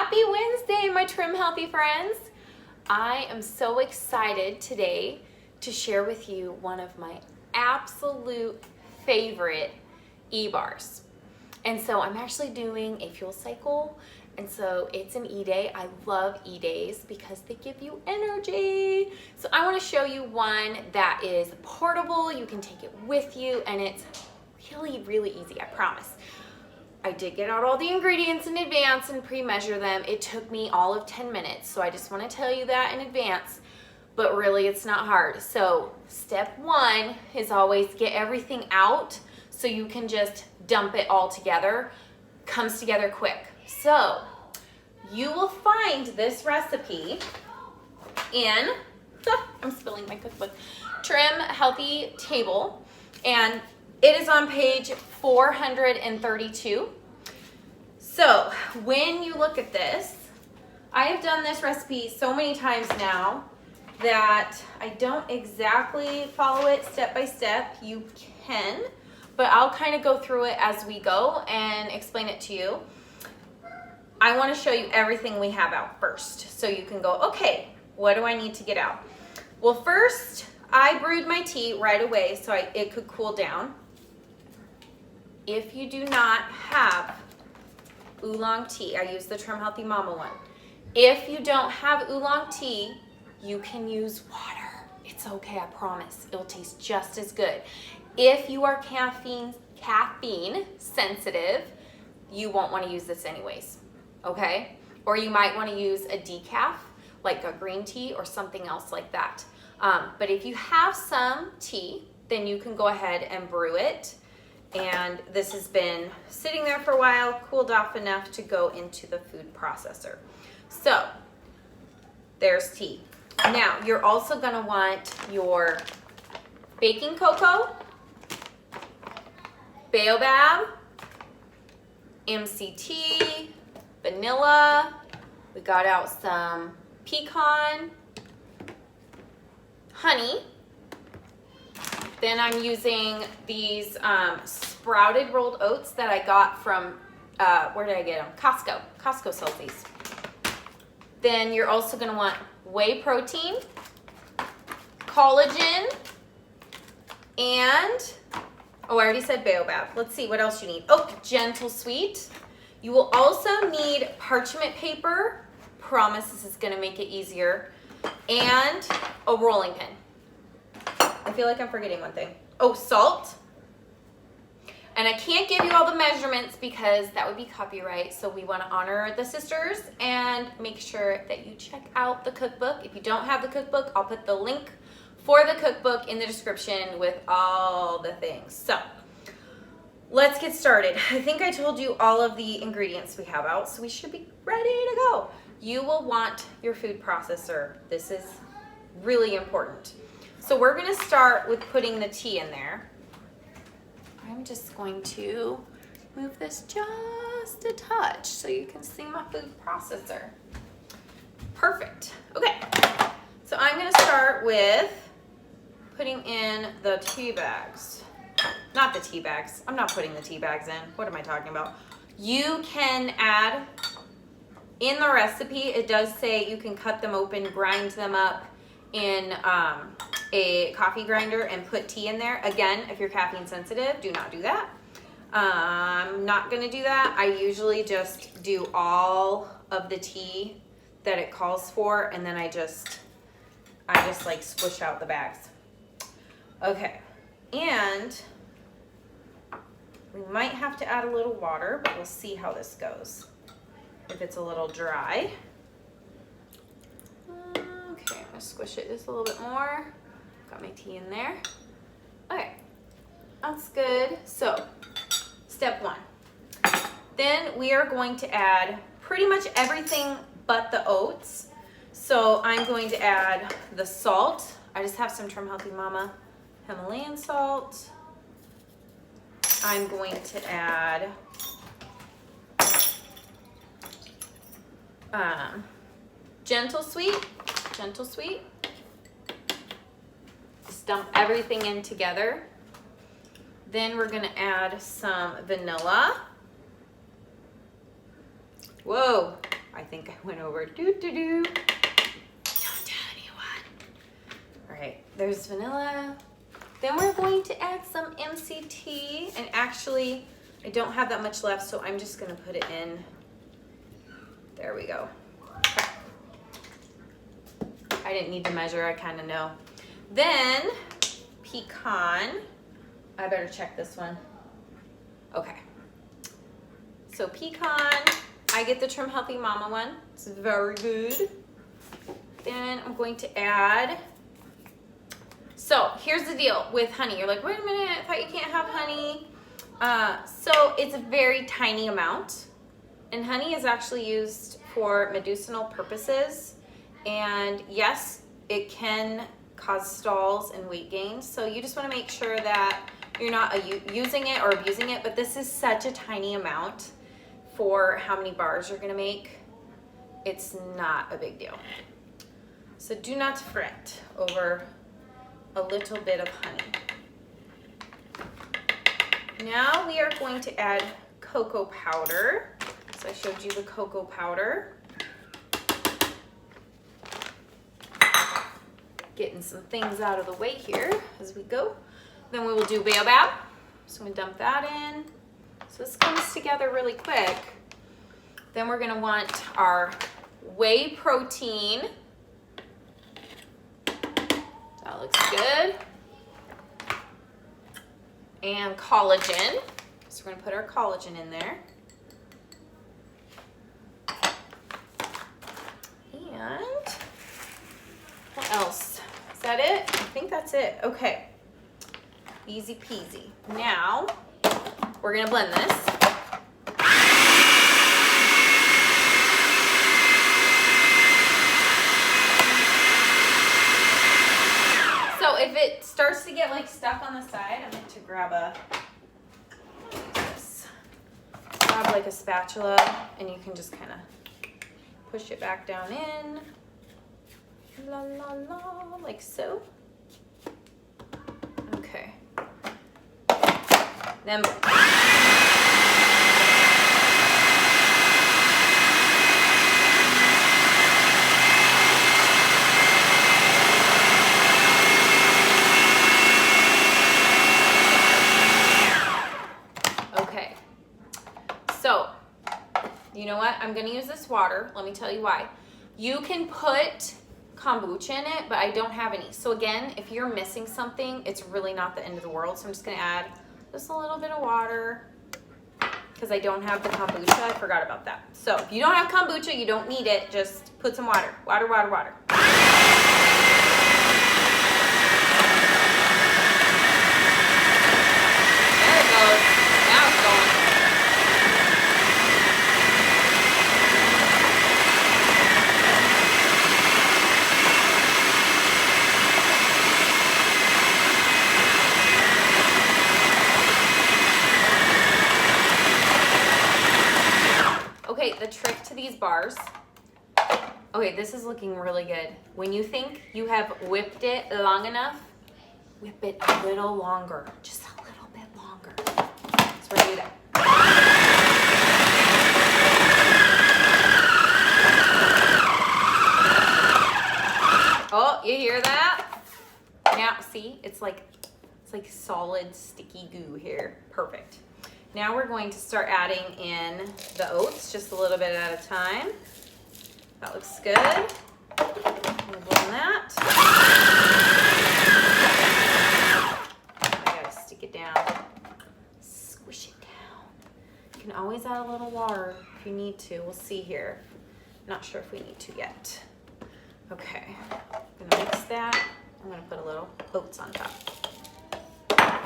Happy Wednesday, my trim healthy friends. I am so excited today to share with you one of my absolute favorite e-bars. And so I'm actually doing a fuel cycle, and so it's an e-day. I love e-days because they give you energy. So I want to show you one that is portable. You can take it with you, and it's really, really easy, I promise. I did get out all the ingredients in advance and pre-measure them. It took me all of 10 minutes, so I just want to tell you that in advance, but really it's not hard. So step one is always get everything out so you can just dump it all together. Comes together quick. So you will find this recipe in, I'm spilling my cookbook, Trim Healthy Table, and it is on page 432. So when you look at this, I have done this recipe so many times now that I don't exactly follow it step by step. You can, but I'll kind of go through it as we go and explain it to you. I want to show you everything we have out first, so you can go, okay, what do I need to get out? Well, first, I brewed my tea right away so it could cool down. If you do not have oolong tea, I use the Trim Healthy Mama one. If you don't have oolong tea, you can use water. It's okay, I promise. It'll taste just as good. If you are caffeine sensitive, you won't want to use this anyways, okay? Or you might want to use a decaf, like a green tea or something else like that. But if you have some tea, then you can go ahead and brew it. And this has been sitting there for a while, cooled off enough to go into the food processor. So there's tea. Now you're also going to want your baking cocoa, baobab, MCT, vanilla. We got out some pecan, honey. Then I'm using these sprouted rolled oats that I got from, where did I get them? Costco. Costco sells these. Then you're also going to want whey protein, collagen, and, oh, I already said baobab. Let's see what else you need. Oh, Gentle Sweet. You will also need parchment paper. Promise this is going to make it easier. And a rolling pin. I feel like I'm forgetting one thing. Oh, salt. And I can't give you all the measurements because that would be copyright. So we want to honor the sisters and make sure that you check out the cookbook. If you don't have the cookbook, I'll put the link for the cookbook in the description with all the things. So let's get started. I think I told you all of the ingredients we have out, so we should be ready to go. You will want your food processor. This is really important. So we're going to start with putting the tea in there. I'm just going to move this just a touch so you can see my food processor. Perfect. Okay, so I'm going to start with putting in the tea bags. Not the tea bags. I'm not putting the tea bags in. What am I talking about? You can add, in the recipe, it does say you can cut them open, grind them up in a coffee grinder and put tea in there. Again, if you're caffeine sensitive, do not do that. I'm not gonna do that. I usually just do all of the tea that it calls for, and then I just like squish out the bags. Okay, and we might have to add a little water, but we'll see how this goes. If it's a little dry. Okay, I'm gonna squish it just a little bit more. Got my tea in there. Okay, that's good. So, step one. Then we are going to add pretty much everything but the oats. So I'm going to add the salt. I just have some Trim Healthy Mama Himalayan salt. I'm going to add Gentle Sweet. Just dump everything in together. Then we're gonna add some vanilla. Whoa, I think I went over. Don't tell anyone. All right, there's vanilla. Then we're going to add some MCT, and actually I don't have that much left, so I'm just gonna put it in. There we go. Okay. I didn't need to measure, I kind of know. Then pecan. I better check this one. Okay. So pecan, I get the Trim Healthy Mama one. It's very good. Then I'm going to add, so here's the deal with honey. You're like, wait a minute, I thought you can't have honey. So it's a very tiny amount. And honey is actually used for medicinal purposes. And yes, it can cause stalls and weight gain. So you just want to make sure that you're not using it or abusing it. But this is such a tiny amount for how many bars you're going to make. It's not a big deal. So do not fret over a little bit of honey. Now we are going to add cocoa powder. So I showed you the cocoa powder. Getting some things out of the way here as we go. Then we will do baobab. So I'm gonna dump that in. So this comes together really quick. Then we're gonna want our whey protein. That looks good. And collagen. So we're gonna put our collagen in there. And what else? Is that it? I think that's it. Okay. Easy peasy. Now we're gonna blend this. So if it starts to get like stuck on the side, I'm going to grab like a spatula, and you can just kind of push it back down in. La la la, like so. Okay. Then okay. So, you know what? I'm going to use this water. Let me tell you why. You can put kombucha in it, but I don't have any. So again, if you're missing something, it's really not the end of the world. So I'm just gonna add just a little bit of water because I don't have the kombucha. I forgot about that. So if you don't have kombucha, you don't need it. Just put some water. Water, water, water. There it goes. Now it's going. Okay, the trick to these bars, okay, this is looking really good. When you think you have whipped it long enough, whip it a little longer, just a little bit longer. So we're gonna do that. Oh, you hear that? Now, see, it's like solid sticky goo here. Perfect. Now we're going to start adding in the oats, just a little bit at a time. That looks good. We'll blend that. I gotta stick it down. Squish it down. You can always add a little water if you need to. We'll see here. Not sure if we need to yet. Okay, I'm gonna mix that. I'm gonna put a little oats on top.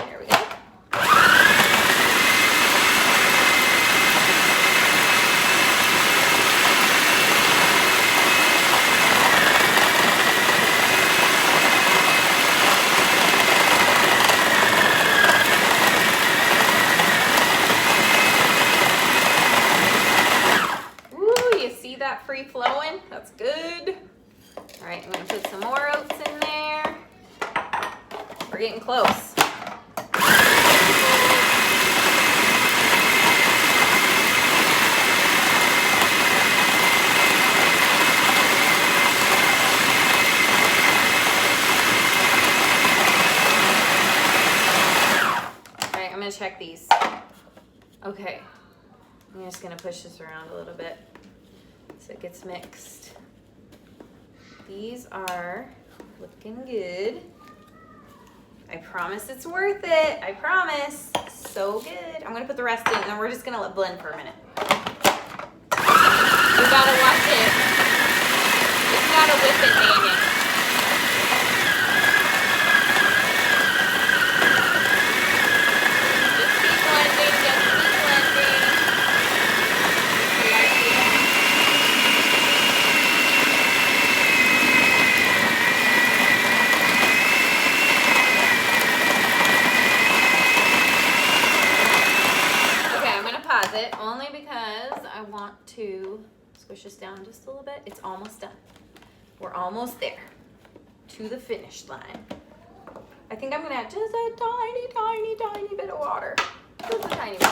There we go. Free flowing, that's good. All right, I'm gonna put some more oats in there. We're getting close. Okay, I'm just gonna push this around a little bit so it gets mixed. These are looking good. I promise it's worth it. I promise. So good. I'm gonna put the rest in and then we're just gonna let blend for a minute. You gotta watch it. It's gotta whip and hang it. Just keep blending, just keep blending. It only because I want to squish this down just a little bit. It's almost done. We're almost there to the finish line. I think I'm gonna add just a tiny, tiny, tiny bit of water. Just a tiny bit.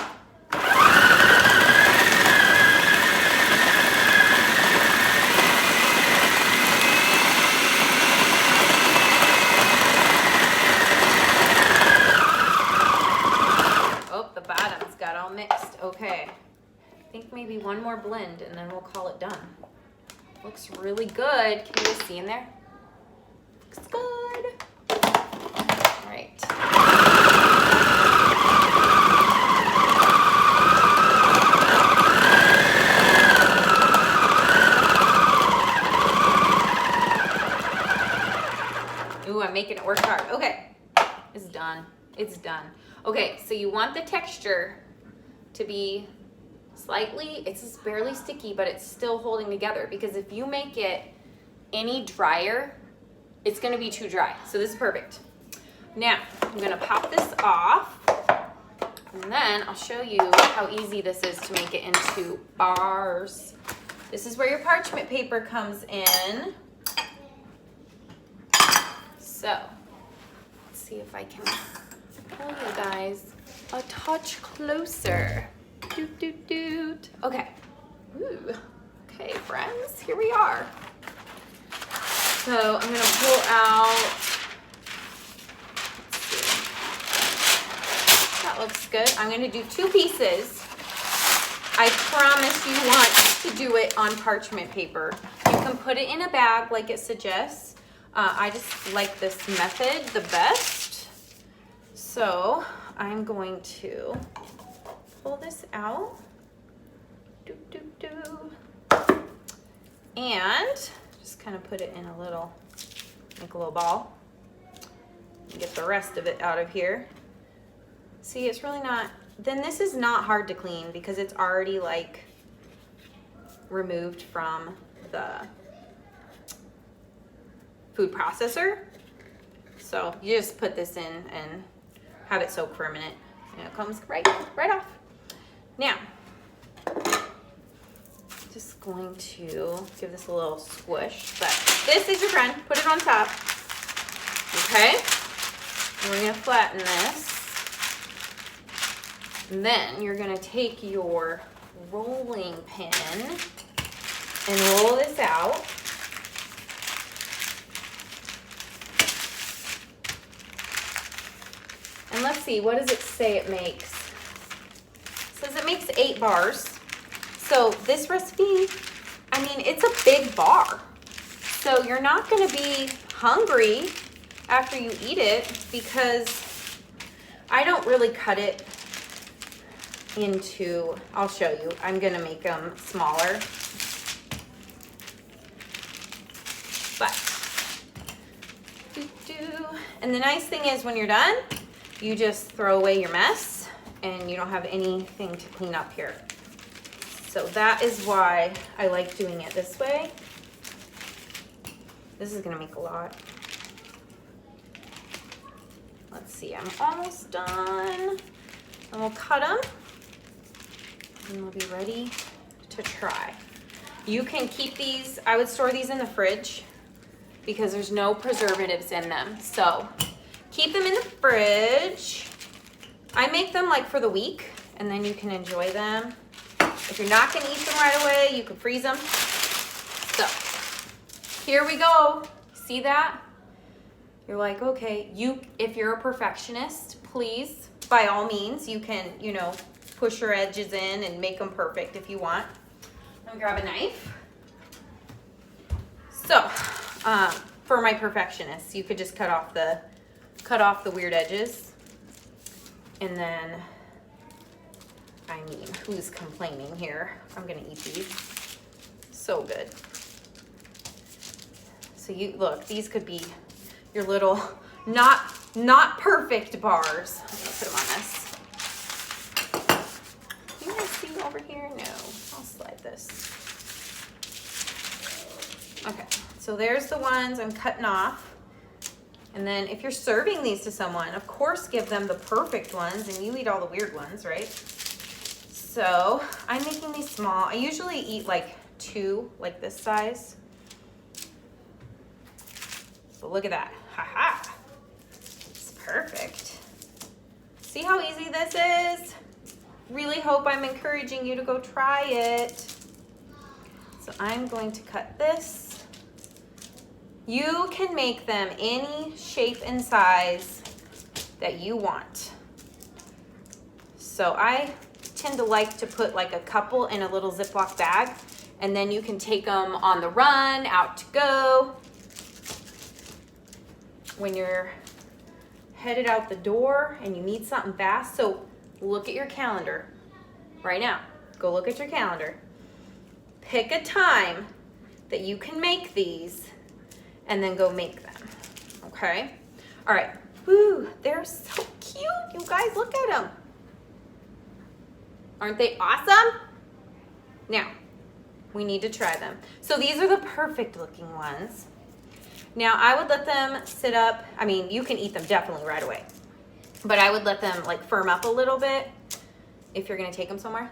Mixed. Okay, I think maybe one more blend and then we'll call it done. Looks really good. Can you guys see in there? Looks good. All right. Ooh, I'm making it work hard. Okay, it's done. It's done. Okay, so you want the texture to be slightly, it's just barely sticky, but it's still holding together, because if you make it any drier, it's gonna be too dry. So this is perfect. Now, I'm gonna pop this off, and then I'll show you how easy this is to make it into bars. This is where your parchment paper comes in. So, let's see if I can pull you guys a touch closer. Doot, doot, doot. Okay. Ooh. Okay, friends, here we are. So I'm gonna pull out, let's see. That looks good. I'm gonna do 2 pieces. I promise you want to do it on parchment paper. You can put it in a bag like it suggests. I just like this method the best. So I'm going to pull this out. Doo, doo, doo. And just kind of put it in a little, make a little ball. And get the rest of it out of here. See, it's really not, then this is not hard to clean because it's already like removed from the food processor. So you just put this in and have it soak for a minute and it comes right off. Now, just going to give this a little squish, but this is your friend. Put it on top. Okay, and we're gonna flatten this. And then you're gonna take your rolling pin and roll this out. And let's see, what does it say it makes? It says it makes 8 bars. So this recipe, I mean, it's a big bar. So you're not gonna be hungry after you eat it, because I don't really cut it into, I'll show you. I'm gonna make them smaller. But, and the nice thing is when you're done, you just throw away your mess and you don't have anything to clean up here. So that is why I like doing it this way. This is gonna make a lot. Let's see, I'm almost done. And we'll cut them and we'll be ready to try. You can keep these, I would store these in the fridge because there's no preservatives in them. So keep them in the fridge. I make them like for the week and then you can enjoy them. If you're not gonna eat them right away, you can freeze them. So here we go. See that? You're like, okay, if you're a perfectionist, please, by all means, you can, push your edges in and make them perfect if you want. I'm gonna grab a knife. So, for my perfectionists, you could just cut off the weird edges. And then, I mean, who's complaining here? I'm gonna eat these. So good. So you, look, these could be your little, not perfect bars. I'm gonna put them on this. You guys see over here? No, I'll slide this. Okay, so there's the ones I'm cutting off. And then if you're serving these to someone, of course give them the perfect ones and you eat all the weird ones, right? So I'm making these small. I usually eat like 2, like this size. So look at that, ha-ha. It's perfect. See how easy this is? Really hope I'm encouraging you to go try it. So I'm going to cut this. You can make them any shape and size that you want. So I tend to like to put like a couple in a little Ziploc bag, and then you can take them on the run, out to go. When you're headed out the door and you need something fast, so look at your calendar right now. Go look at your calendar. Pick a time that you can make these and then go make them, okay? All right, woo, they're so cute. You guys, look at them. Aren't they awesome? Now, we need to try them. So these are the perfect looking ones. Now, I would let them sit up. I mean, you can eat them definitely right away, but I would let them like firm up a little bit if you're gonna take them somewhere.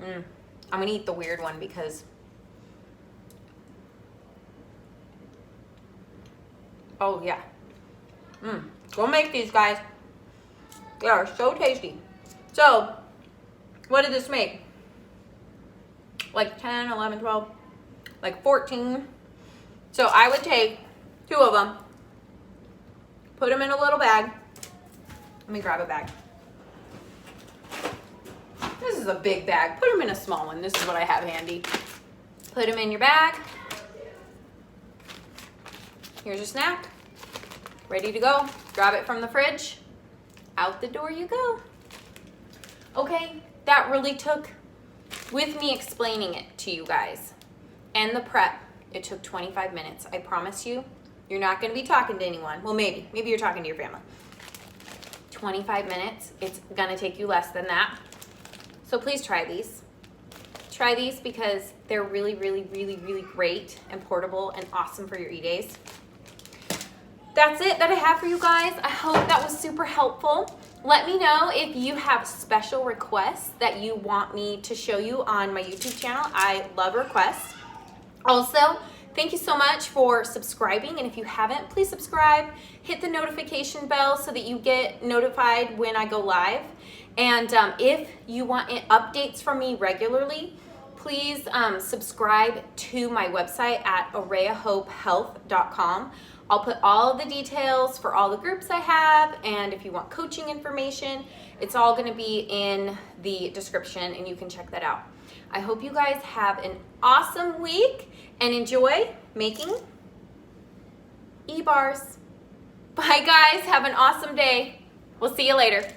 I'm gonna eat the weird one because, oh yeah. Go make these, guys. They are so tasty. So, what did this make? Like 10, 11, 12, like 14. So I would take 2 of them, put them in a little bag. Let me grab a bag. This is a big bag. Put them in a small one. This is what I have handy. Put them in your bag. Here's your snack. Ready to go. Grab it from the fridge. Out the door you go. Okay, that really took, with me explaining it to you guys, and the prep, it took 25 minutes. I promise you, you're not gonna be talking to anyone. Well, maybe you're talking to your family. 25 minutes, it's gonna take you less than that. So please try these. Try these because they're really, really, really, really great and portable and awesome for your E-days. That's it that I have for you guys. I hope that was super helpful. Let me know if you have special requests that you want me to show you on my YouTube channel. I love requests. Also, thank you so much for subscribing, and if you haven't, please subscribe. Hit the notification bell so that you get notified when I go live. And if you want updates from me regularly, please subscribe to my website at arayahopehealth.com. I'll put all of the details for all the groups I have, and if you want coaching information, it's all gonna be in the description and you can check that out. I hope you guys have an awesome week and enjoy making e-bars. Bye guys, have an awesome day. We'll see you later.